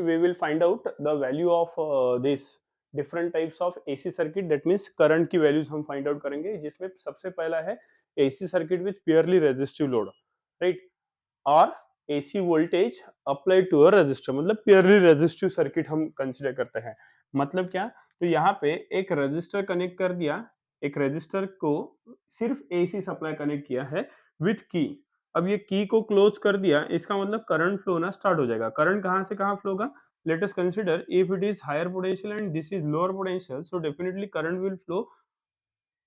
we will find out the value of this different types of AC circuit, that means current की values हम find out करेंगे, जिसमें सबसे पहला है AC circuit with purely resistive load, right? और AC voltage applied to a resistor, मतलब purely resistive circuit हम consider करते हैं। मतलब क्या, तो यहाँ पे एक resistor connect कर दिया, एक resistor को सिर्फ AC सप्लाई कनेक्ट किया है विथ की। अब ये की को क्लोज कर दिया, इसका मतलब करंट फ्लो होना स्टार्ट हो जाएगा। करंट कहाँ से कहाँ फ्लो होगा? Let us consider if it is higher potential and this is lower potential, so definitely current will flow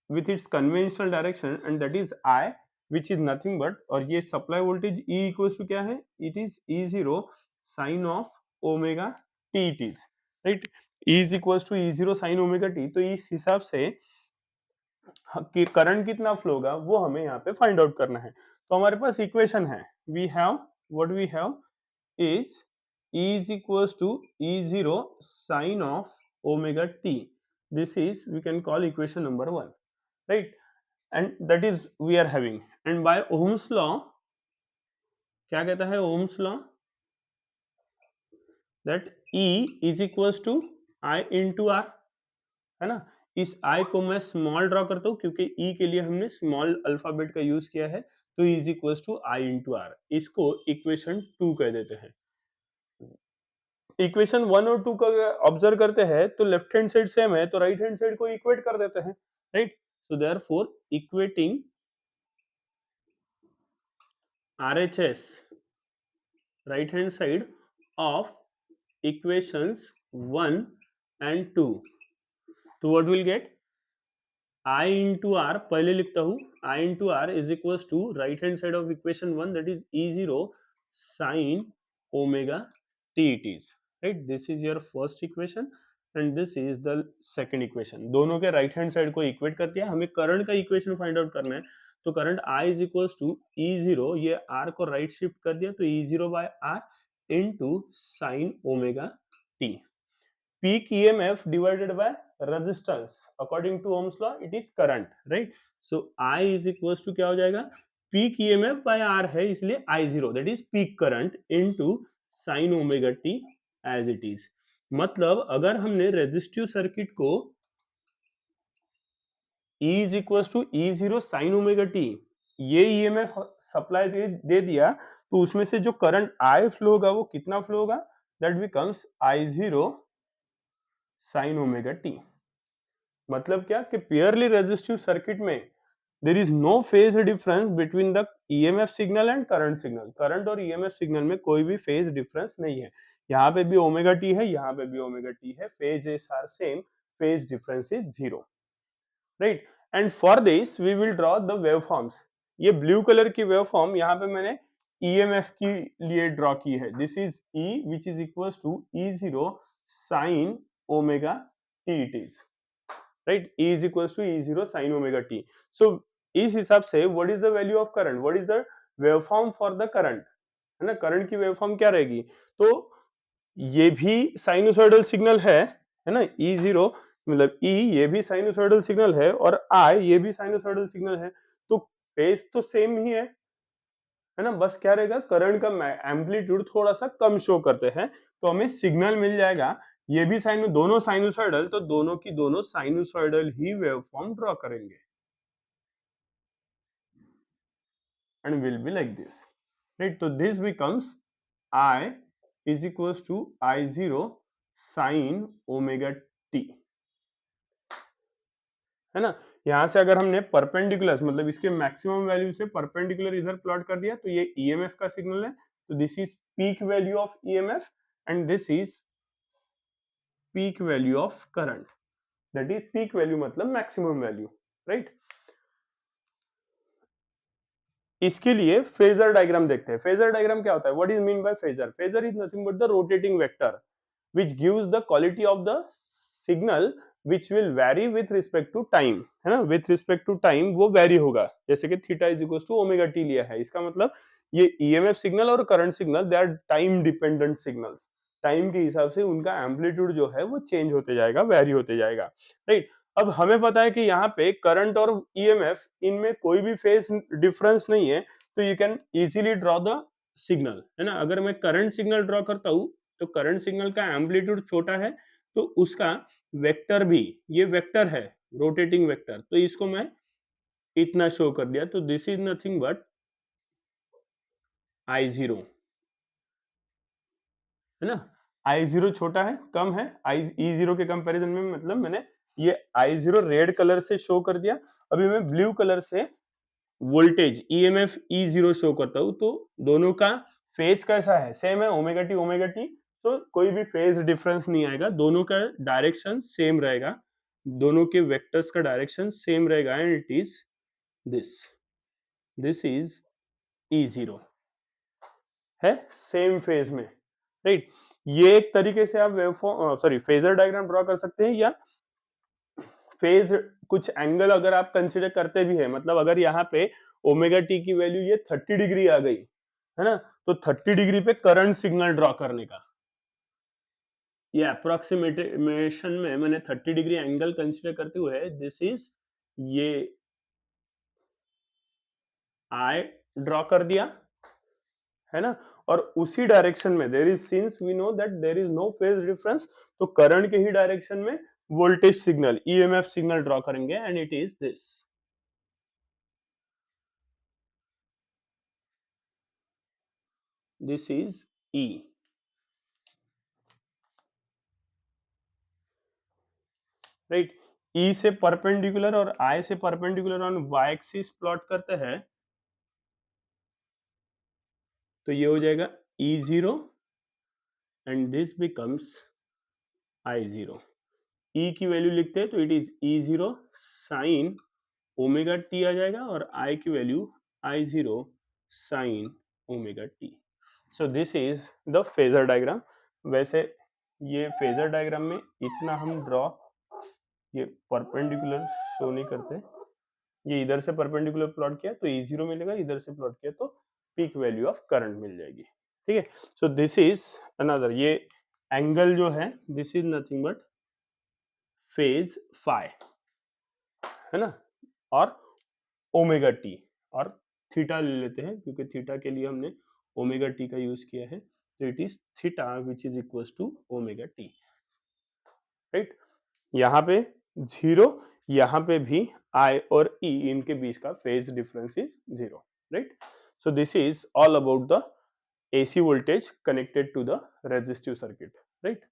with its conventional direction and that is I, which is nothing but, और ये supply voltage E equals to क्या है? It is E0 sine of omega t it is, right? E is equals to E0 sine omega t. तो इस हिसाब से कि current कितना फ्लो होगा वो हमें यहाँ पे फाइंड आउट करना है। तो हमारे पास इक्वेशन है, we have what we have is E is equals to E0 sine of omega t. This is, we can call equation number 1, right? And that is we are having, and by Ohm's law क्या कहता है Ohm's law? that E is equals to I into R, है ना? इस I को मैं small draw करता हूँ क्योंकि E के लिए हमने स्मॉल अल्फाबेट का यूज किया है, तो E is equals to I into R। इसको इक्वेशन 2 कह देते हैं। इक्वेशन 1 और 2 का ऑब्जर्व करते हैं तो लेफ्ट हैंड साइड सेम है, तो राइट हैंड साइड को इक्वेट कर देते हैं, right? So therefore equating RHS right hand side of equations 1 and 2, तो what will get? I into R पहले लिखता हूँ, I into R is equals to right hand side of equation 1, that is E0 sin omega t it is, right? This is your first equation and this is the second equation। दोनों के right hand side को equate कर दिया, हमें current का equation find out करना है, तो current I is equals to E0, ये R को राइट शिफ्ट कर दिया तो E0 by R into sin omega t। Peak EMF divided by resistance according to Ohm's law it is current, right? So I is equals to क्या हो जाएगा? Peak EMF by R है इसलिए I0, that is peak current into sin omega t as it is। मतलब अगर हमने resistive circuit को E is equals to E0 sin omega t, ये EMF सप्लाई दे दिया, तो उसमें से जो करंट I फ्लो होगा वो कितना फ्लो होगा? That becomes I0 sin omega t। मतलब क्या कि प्योरली रेजिस्टिव सर्किट में there is no phase difference between the EMF signal and current signal. Current और ईएमएफ सिग्नल में कोई भी फेज डिफरेंस नहीं है। यहाँ पे भी ओमेगा टी है, यहाँ पे भी ओमेगा टी है, phases are same, phase difference is 0, right? And for this we will draw the waveforms. ये ब्लू कलर की वेवफॉर्म यहाँ पे मैंने ईएमएफ के लिए ड्रॉ की है। This is E which is equals to E0 sine omega t it is, right? E is equals to E0 sin omega t। so इस हिसाब से what is the value of current, what is the waveform for the current, है ना? Current की waveform क्या रहेगी? तो ये भी साइनोसॉइडल सिग्नल है ना? E0 मतलब E ये भी साइनोसॉइडल सिग्नल है और I ये भी साइनोसॉइडल सिग्नल है, तो फेज तो सेम ही है ना? बस क्या रहेगा, करंट का एम्पलीट्यूड थोड़ा सा कम शो करते हैं, तो हमें सिग्नल मिल जाएगा। ये भी दोनों साइनोसॉइडल, तो दोनों की दोनों साइनोसॉइडल ही वेवफॉर्म ड्रॉ करेंगे and will be like this, right? तो this becomes I is equals to I0 sin omega t, है ना? यहां से अगर हमने परपेंडिकुलर मतलब इसके मैक्सिमम वैल्यू से परपेंडिकुलर इधर प्लॉट कर दिया तो ये ईएमएफ का सिग्नल है, तो this is peak value of EMF and this is peak value of current, that is peak value मतलब मैक्सिमम वैल्यू, राइट? इसके लिए फेजर डायग्राम देखते हैं। फेजर डायग्राम क्या होता है? What is mean by phasor? Phasor is nothing but the rotating vector which gives the quality of the signal which will vary with respect to time, है ना? with respect to time वो vary होगा, जैसे कि theta is equal to omega t लिया है, इसका मतलब ये ईएमएफ सिग्नल और current signal they are time dependent signals. Time के हिसाब से उनका एम्पलीट्यूड जो है वो चेंज होते जाएगा, वेरी होते जाएगा, राइट? अब हमें पता है कि यहाँ पे करंट और ईएमएफ इनमें कोई भी फेज डिफरेंस नहीं है, तो you can easily draw the signal, है ना? अगर मैं करंट सिग्नल ड्रॉ करता हूँ तो करंट सिग्नल का एम्पलीट्यूड छोटा है तो उसका वेक्टर भी, ये वेक्टर है रोटेटिंग वेक्टर, तो इसको मैं इतना शो कर दिया, तो this is nothing but I0, है ना। I0 छोटा है, कम है E0 के कंपैरिजन में, मतलब मैंने ये I0 रेड कलर से शो कर दिया। अभी मैं ब्लू कलर से वोल्टेज EMF E0 शो करता हूँ, तो दोनों का फेज कैसा है, सेम है, ओमेगा टी, तो कोई भी फेज डिफरेंस नहीं आएगा, दोनों का डायरेक्शन सेम रहेगा, दोनों के वेक्टर्स का डायरेक्शन सेम रहेगा, and it is this is E0 है, सेम फेज में, राइट। ये एक तरीके से आप वेवफॉर्म फेजर डायग्राम ड्रॉ कर सकते हैं, या फेज कुछ एंगल अगर आप कंसीडर करते भी है, मतलब अगर यहाँ पे ओमेगा टी की वैल्यू ये 30 डिग्री आ गई, है ना, तो 30 डिग्री पे करंट सिग्नल ड्रॉ करने का, ये अप्रोक्सीमेशन में मैंने 30 डिग्री एंगल कंसीडर करते हुए दिस इज ये आई ड्रॉ कर दिया, है ना, और उसी डायरेक्शन में there is, since we know that there is no phase difference, तो करंट के ही डायरेक्शन में voltage signal EMF signal draw करेंगे, and it is this is E, right. E से परपेंडिकुलर और आई से perpendicular on Y axis plot करते हैं, तो ये हो जाएगा E0 and this becomes I0। ई की वैल्यू लिखते हैं तो it is E0 sine omega T आ जाएगा, और आई की value I0 sine omega T. So this is the phasor diagram. वैसे ये फेजर डायग्राम में इतना हम ड्रॉ ये परपेंडिकुलर शो नहीं करते, ये इधर से परपेंडिकुलर प्लॉट किया तो E0 मिलेगा, इधर से प्लॉट किया तो पीक वैल्यू ऑफ करंट मिल जाएगी, ठीक है। सो दिस इज अनदर, ये एंगल जो है this is nothing but phase phi, है ना, और ओमेगा टी और थीटा ले लेते हैं, क्योंकि थीटा के लिए हमने ओमेगा टी का यूज किया है, तो it is theta which is equal to omega t, right. यहाँ पे जीरो, यहाँ पे भी I और E इनके बीच का phase difference is zero, right. So this is all about the AC voltage connected to the resistive circuit, right?